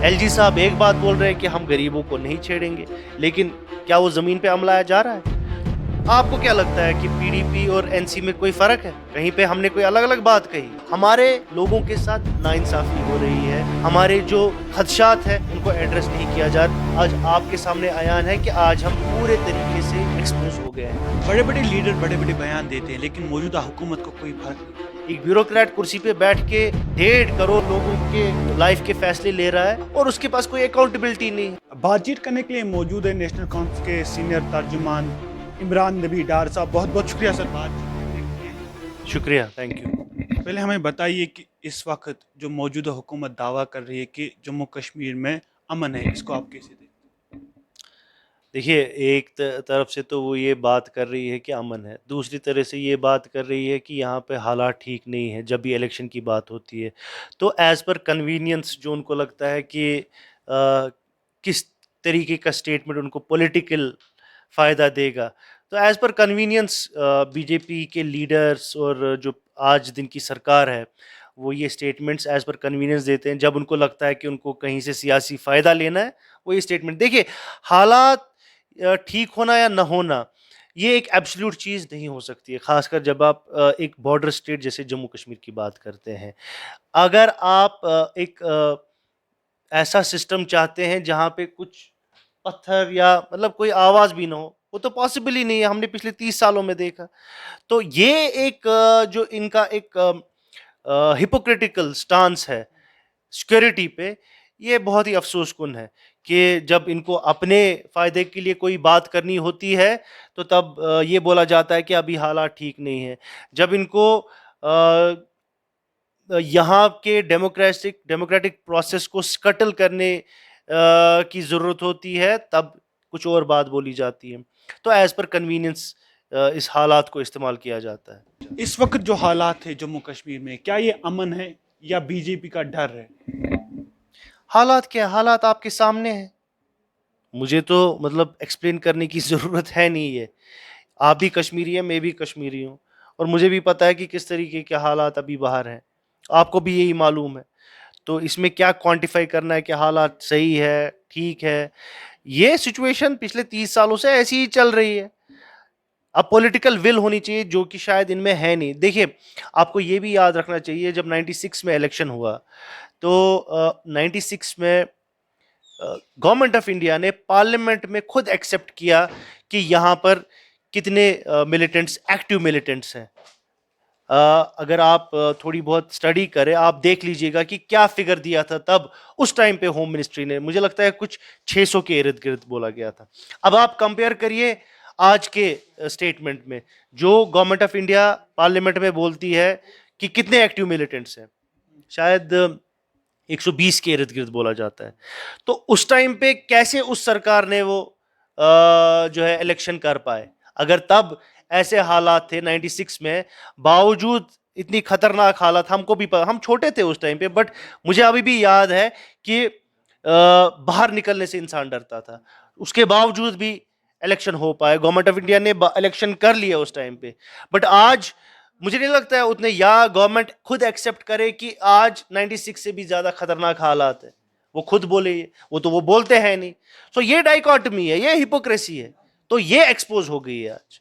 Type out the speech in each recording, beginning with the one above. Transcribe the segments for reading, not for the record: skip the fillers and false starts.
L G صاحب ایک بات بول رہے ہیں کہ ہم غریبوں کو نہیں چھیڑیں گے، لیکن کیا وہ زمین پہ عمل لایا جا رہا ہے؟ آپ کو کیا لگتا ہے کہ پی ڈی پی اور این سی میں کوئی فرق ہے؟ کہیں پہ ہم نے کوئی الگ الگ بات کہی؟ ہمارے لوگوں کے ساتھ ناانصافی ہو رہی ہے، ہمارے جو خدشات ہیں ان کو ایڈریس نہیں کیا جا رہا۔ آج آپ کے سامنے عیان ہے کہ آج ہم پورے طریقے سے ایکسپوز ہو گئے ہیں۔ بڑے بڑے لیڈر بڑے بڑے بیان دیتے ہیں لیکن موجودہ حکومت کو کوئی فرق نہیں۔ ایک بیوروکریٹ کرسی پہ بیٹھ کے 1.5 کروڑ لوگوں کے لائف کے فیصلے لے رہا ہے اور اس کے پاس کوئی اکاؤنٹیبلٹی نہیں ہے۔ بات چیت کرنے کے لیے موجود ہے نیشنل کانفرنس کے سینئر ترجمان عمران نبی ڈار صاحب، بہت بہت شکریہ سر بات چیت کرنے کے لیے۔ شکریہ، تھینک یو۔ پہلے ہمیں بتائیے کہ اس وقت جو موجودہ حکومت دعویٰ کر رہی ہے کہ جموں کشمیر میں امن ہے، اس کو آپ کیسے دیکھتے ہیں؟ دیکھیے، ایک طرف سے تو وہ یہ بات کر رہی ہے کہ امن ہے، دوسری طرح سے یہ بات کر رہی ہے کہ یہاں پہ حالات ٹھیک نہیں ہے۔ جب بھی الیکشن کی بات ہوتی ہے تو ایز پر کنوینئنس جو ان کو لگتا ہے کہ کس طریقے کا سٹیٹمنٹ ان کو پولیٹیکل فائدہ دے گا، تو as per convenience B J P کے لیڈرز اور جو آج دن کی سرکار ہے وہ یہ اسٹیٹمنٹس ایز پر کنوینئنس دیتے ہیں۔ جب ان کو لگتا ہے کہ ان کو کہیں سے سیاسی فائدہ لینا ہے، وہ یہ اسٹیٹمنٹ۔ دیکھیے، حالات ٹھیک ہونا یا نہ ہونا یہ ایک ایبسلیوٹ چیز نہیں ہو سکتی ہے، خاص کر جب آپ ایک بارڈر اسٹیٹ جیسے جموں کشمیر کی بات کرتے ہیں۔ اگر آپ ایک ایسا سسٹم چاہتے ہیں جہاں پہ کچھ پتھر یا مطلب کوئی آواز بھی نہ ہو، وہ تو پاسبل ہی نہیں ہے، ہم نے پچھلے 30 سالوں میں دیکھا۔ تو یہ ایک جو ان کا ایک ہپوکریٹیکل سٹانس ہے سیکورٹی پہ، یہ بہت ہی افسوس کن ہے کہ جب ان کو اپنے فائدے کے لیے کوئی بات کرنی ہوتی ہے تو تب یہ بولا جاتا ہے کہ ابھی حالات ٹھیک نہیں ہیں۔ جب ان کو یہاں کے ڈیموکریٹک پروسیس کو سکٹل کرنے کی ضرورت ہوتی ہے تب کچھ اور بات بولی جاتی ہے۔ تو ایز پر کنوینئنس اس حالات کو استعمال کیا جاتا ہے۔ اس وقت جو حالات ہے جموں کشمیر میں، کیا یہ امن ہے یا بی جے پی کا ڈر ہے؟ حالات کیا؟ حالات آپ کے سامنے ہیں، مجھے تو مطلب ایکسپلین کرنے کی ضرورت ہے نہیں ہے۔ آپ بھی کشمیری ہیں، میں بھی کشمیری ہوں، اور مجھے بھی پتہ ہے کہ کس طریقے کے حالات ابھی باہر ہیں، آپ کو بھی یہی معلوم ہے۔ تو اس میں کیا کوانٹیفائی کرنا ہے کہ حالات صحیح ہے، ٹھیک ہے؟ یہ سچویشن پچھلے 30 سالوں سے ایسی ہی چل رہی ہے۔ اب پولیٹیکل ول ہونی چاہیے جو کہ شاید ان میں ہے نہیں۔ دیکھیے، آپ کو یہ بھی یاد رکھنا چاہیے جب 96 میں الیکشن ہوا تو 96 میں گورنمنٹ آف انڈیا نے پارلیمنٹ میں خود ایکسیپٹ کیا کہ یہاں پر کتنے ملیٹنٹس ایکٹیو ملیٹنٹس ہیں۔ اگر آپ تھوڑی بہت اسٹڈی کریں، آپ دیکھ لیجئے گا کہ کیا فگر دیا تھا تب اس ٹائم پہ ہوم منسٹری نے، مجھے لگتا ہے کچھ 600 کے ارد گرد بولا گیا تھا۔ اب آپ کمپیئر کریے آج کے اسٹیٹمنٹ میں جو گورنمنٹ آف انڈیا پارلیمنٹ میں بولتی ہے کہ کتنے ایکٹیو ملیٹنٹس ہیں، شاید 120 کے ارد گرد بولا جاتا ہے۔ تو اس ٹائم پہ کیسے اس سرکار نے وہ جو ہے الیکشن کر پائے؟ اگر تب ایسے حالات تھے 96 میں، باوجود اتنی خطرناک حالات، ہم کو بھی ہم چھوٹے تھے اس ٹائم پہ، بٹ مجھے ابھی بھی یاد ہے کہ باہر نکلنے سے انسان ڈرتا تھا، اس کے باوجود بھی الیکشن ہو پائے، گورنمنٹ آف انڈیا نے الیکشن کر لیا اس ٹائم پہ۔ بٹ آج مجھے نہیں لگتا ہے اتنے، یا گورنمنٹ خود ایکسیپٹ کرے کہ آج 96 سے بھی زیادہ خطرناک حالات ہیں، وہ خود بولے، وہ تو وہ بولتے ہیں نہیں۔ سو یہ ڈائیکاٹمی ہے، یہ ہپوکریسی ہے، تو یہ ایکسپوز ہو گئی ہے آج۔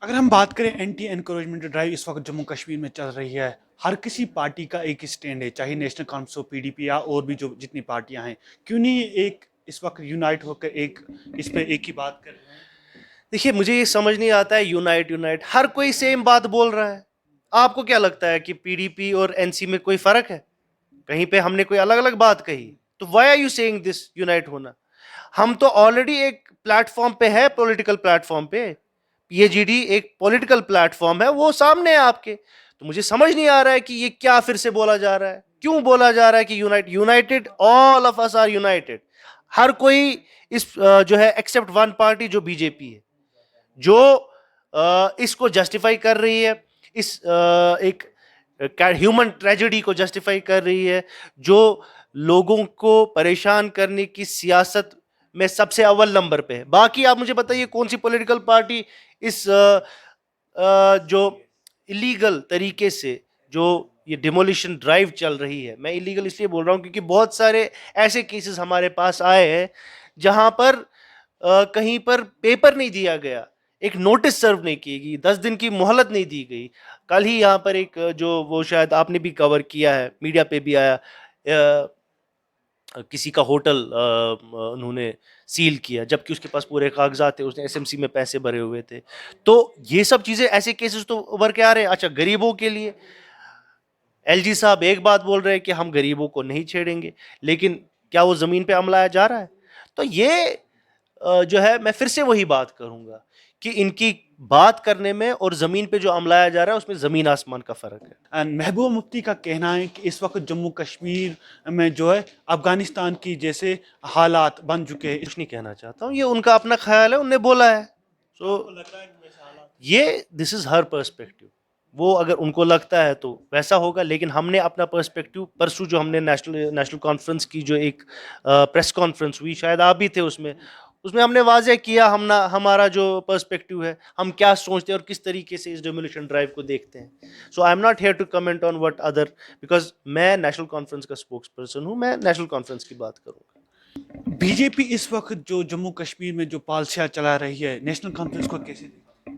اگر ہم بات کریں اینٹی انکروچمنٹ ڈرائیو اس وقت جموں کشمیر میں چل رہی ہے، ہر کسی پارٹی کا ایک ہی سٹینڈ ہے، چاہے نیشنل کانفرنس ہو، پی ڈی پی یا اور بھی جو جتنی پارٹیاں ہیں، کیوں نہیں ایک اس وقت یونائٹ ہو کر ایک اس پہ ایک ہی بات کر رہے ہیں؟ دیکھیے، مجھے یہ سمجھ نہیں آتا ہے یونائٹ ہر کوئی سیم بات بول رہا ہے۔ آپ کو کیا لگتا ہے کہ پی ڈی پی اور این سی میں کوئی فرق ہے؟ کہیں پہ ہم نے کوئی الگ الگ بات کہی؟ تو why are you saying this unite ہونا؟ ہم تو آلریڈی ایک پلیٹ فارم پہ ہے، پولیٹیکل پلیٹ فارم پہ، پی اے جی ڈی ایک پولیٹیکل پلیٹ فارم ہے، وہ سامنے ہے آپ کے۔ تو مجھے سمجھ نہیں آ رہا ہے کہ یہ کیا پھر سے بولا جا رہا ہے، کیوں بولا جا رہا ہے کہ united, all of us are united. ہر کوئی اس جو ہے ایکسپٹ ون پارٹی جو بی جے پی ہے، جو اس کو جسٹیفائی کر رہی ہے، اس ایک ہیومن ٹریجڈی کو جسٹیفائی کر رہی ہے، جو لوگوں کو پریشان کرنے کی سیاست میں سب سے اول نمبر پہ ہے۔ باقی آپ مجھے بتائیے کون سی پولیٹیکل پارٹی اس جو الیگل طریقے سے جو یہ ڈیمولیشن ڈرائیو چل رہی ہے. میں ایلیگل اس لیے بول رہا ہوں کیونکہ بہت سارے ایسے کیسز ہمارے پاس آئے ہیں جہاں پر کہیں پر پیپر نہیں دیا گیا, ایک نوٹس سرو نہیں کی گئی, 10 دن کی مہلت نہیں دی گئی. کل ہی یہاں پر ایک جو وہ شاید آپ نے بھی کور کیا ہے, میڈیا پہ بھی آیا, کسی کا ہوٹل انہوں نے سیل کیا جبکہ اس کے پاس پورے کاغذات تھے, اس نے ایس ایم سی میں پیسے بھرے ہوئے تھے. تو یہ سب چیزیں, ایسے کیسز تو ابھر کے آ رہے ہیں. اچھا, غریبوں کے لیے ایل جی صاحب ایک بات بول رہے ہیں کہ ہم غریبوں کو نہیں چھیڑیں گے, لیکن کیا وہ زمین پہ عمل لایا جا رہا ہے؟ تو یہ جو ہے, میں پھر سے وہی بات کروں گا کہ ان کی بات کرنے میں اور زمین پہ جو عمل لایا جا رہا ہے اس میں زمین آسمان کا فرق ہے. محبوبہ مفتی کا کہنا ہے کہ اس وقت جموں کشمیر میں جو ہے افغانستان کی جیسے حالات بن چکے ہیں. کچھ نہیں کہنا چاہتا ہوں, یہ ان کا اپنا خیال ہے, انہوں نے بولا ہے. سو یہ دس از ہر پرسپیکٹو, وہ اگر ان کو لگتا ہے تو ویسا ہوگا, لیکن ہم نے اپنا پرسپیکٹو پرسوں جو ہم نے نیشنل کانفرنس کی جو ایک پریس کانفرنس ہوئی, شاید آپ بھی تھے اس میں ہم نے واضح کیا ہمارا جو پرسپیکٹو ہے, ہم کیا سوچتے ہیں اور کس طریقے سے اس ڈیمولیشن ڈرائیو کو دیکھتے ہیں. So I am not here to comment on what other, because میں نیشنل کانفرنس کا اسپوکس پرسن ہوں, میں نیشنل کانفرنس کی بات کروں گا. بی جے پی اس وقت جو جموں کشمیر میں جو پالیسیاں چلا رہی ہے, نیشنل کانفرنس کو کیسے دیکھتے ہیں؟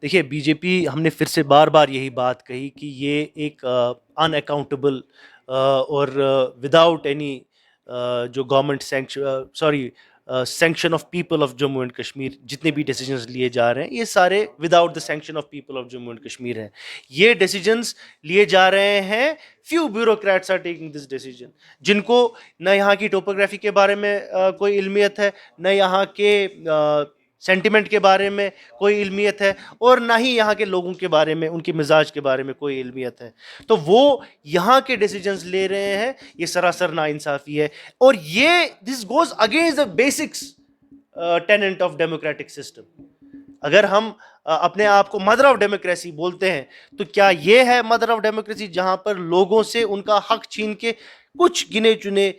دیکھیے, بی جے پی, ہم نے پھر سے بار بار یہی بات کہی کہ یہ ایک ان اکاؤنٹیبل اور وداؤٹ اینی جو government sanction of people of Jammu and Kashmir, جتنے بھی ڈیسیجنز لیے جا رہے ہیں یہ سارے without the sanction of people of Jammu and Kashmir ہیں. یہ ڈیسیجنز لیے جا رہے ہیں, few bureaucrats are taking this decision, جن کو نہ یہاں کی ٹوپوگرافی کے بارے میں کوئی علمیت ہے, نہ یہاں کے سینٹیمنٹ کے بارے میں کوئی علمیت ہے, اور نہ ہی یہاں کے لوگوں کے بارے میں, ان کے مزاج کے بارے میں کوئی علمیت ہے. تو وہ یہاں کے ڈیسیجنز لے رہے ہیں, یہ سراسر ناانصافی ہے, اور یہ this goes against the basics tenant of democratic system. اگر ہم اپنے آپ کو مدر آف ڈیموکریسی بولتے ہیں تو کیا یہ ہے مدر آف ڈیموکریسی جہاں پر لوگوں سے ان کا حق چھین کے کچھ گنے چنے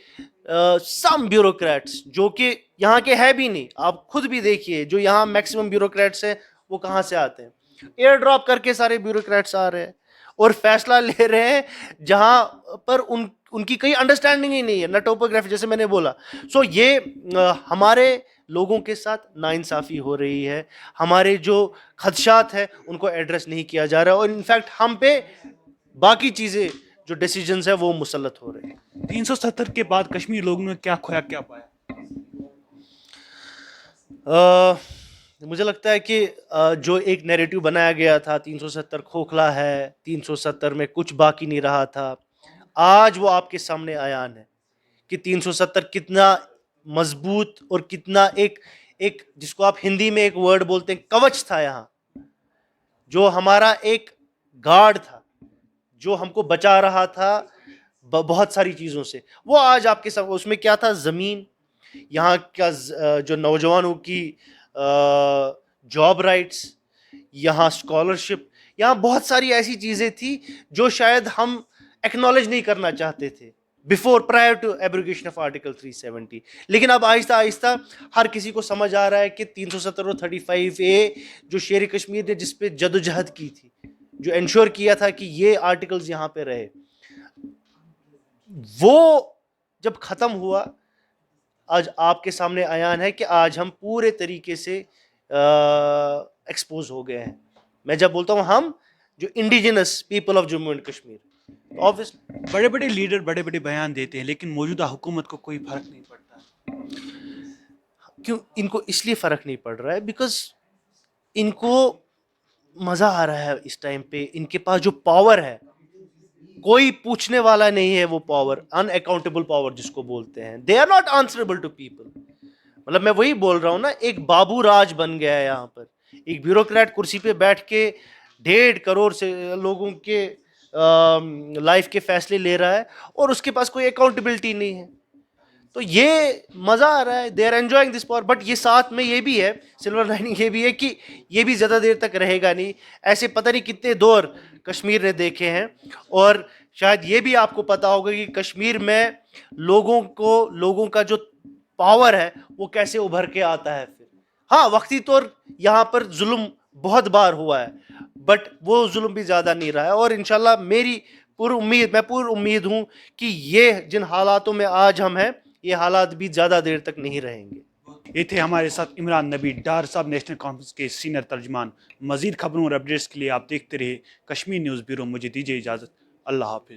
سم بیوروکریٹس جو کہ یہاں کے ہے بھی نہیں, آپ خود بھی دیکھیے جو یہاں میکسیمم بیوروکریٹس ہیں وہ کہاں سے آتے ہیں, ایئر ڈراپ کر کے سارے بیوروکریٹس آ رہے ہیں اور فیصلہ لے رہے ہیں جہاں پر ان کی کوئی انڈرسٹینڈنگ ہی نہیں ہے, نہ ٹوپوگرافی, جیسے میں نے بولا. سو یہ ہمارے لوگوں کے ساتھ ناانصافی ہو رہی ہے, ہمارے جو خدشات ہیں ان کو ایڈریس نہیں کیا جا رہا, اور انفیکٹ ہم پہ باقی چیزیں جو ڈیسیجنز ہیں وہ مسلط ہو رہے ہیں. 370 کے بعد کشمیر لوگوں نے کیا کھویا کیا پایا؟ مجھے لگتا ہے کہ جو ایک نیریٹو بنایا گیا تھا 370 کھوکھلا ہے, 370 میں کچھ باقی نہیں رہا تھا, آج وہ آپ کے سامنے عیان ہے کہ 370 کتنا مضبوط اور کتنا ایک جس کو آپ ہندی میں ایک ورڈ بولتے ہیں کوچ تھا یہاں, جو ہمارا ایک گارڈ تھا, جو ہم کو بچا رہا تھا بہت ساری چیزوں سے. وہ آج آپ کے سامنے, اس میں کیا تھا, زمین, یہاں کا جو نوجوانوں کی جاب رائٹس, یہاں اسکالرشپ, یہاں بہت ساری ایسی چیزیں تھیں جو شاید ہم ایکنالج نہیں کرنا چاہتے تھے before prior to abrogation of article 370. لیکن اب آہستہ آہستہ ہر کسی کو سمجھ آ رہا ہے کہ 370 اور 35A جو شیر کشمیر نے جس پہ جدوجہد کی تھی, جو انشور کیا تھا کہ یہ آرٹیکلز یہاں پہ رہے, وہ جب ختم ہوا آج آپ کے سامنے عیان ہے کہ آج ہم پورے طریقے سے ایکسپوز ہو گئے ہیں. میں جب بولتا ہوں ہم, جو indigenous people of Jammu and Kashmir, بڑے بڑے لیڈر بڑے بڑے بیان دیتے ہیں لیکن موجودہ حکومت کو کوئی فرق نہیں پڑتا. کیوں ان کو اس لیے فرق نہیں پڑ رہا ہے بیکاز ان کو مزہ آ رہا ہے اس ٹائم پہ, ان کے پاس جو پاور ہے کوئی پوچھنے والا نہیں ہے, وہ پاور ان اکاؤنٹیبل پاور جس کو بولتے ہیں, they are not answerable to people. مطلب میں وہی بول رہا ہوں نا, ایک بابو راج بن گیا ہے یہاں پر, ایک بیوروکریٹ کرسی پہ بیٹھ کے 1.5 کروڑ سے لوگوں کے لائف کے فیصلے لے رہا ہے اور اس کے پاس کوئی اکاؤنٹیبلٹی نہیں ہے. تو یہ مزہ آ رہا ہے, they are enjoying this power. But یہ ساتھ میں یہ بھی ہے, سلور لائننگ یہ بھی ہے کہ یہ بھی زیادہ دیر تک رہے گا نہیں. ایسے پتہ نہیں کتنے دور کشمیر نے دیکھے ہیں, اور شاید یہ بھی آپ کو پتا ہوگا کہ کشمیر میں لوگوں کا جو پاور ہے وہ کیسے ابھر کے آتا ہے. پھر ہاں, وقتی طور یہاں پر ظلم بہت بار ہوا ہے, بٹ وہ ظلم بھی زیادہ نہیں رہا ہے، اور انشاءاللہ میں پر امید ہوں کہ یہ جن حالاتوں میں آج ہم ہیں یہ حالات بھی زیادہ دیر تک نہیں رہیں گے۔ یہ تھے ہمارے ساتھ عمران نبی ڈار صاحب، نیشنل کانفرنس کے سینئر ترجمان۔ مزید خبروں اور اپڈیٹس کے لیے آپ دیکھتے رہے کشمیر نیوز بیورو۔ مجھے دیجیے اجازت، اللہ حافظ۔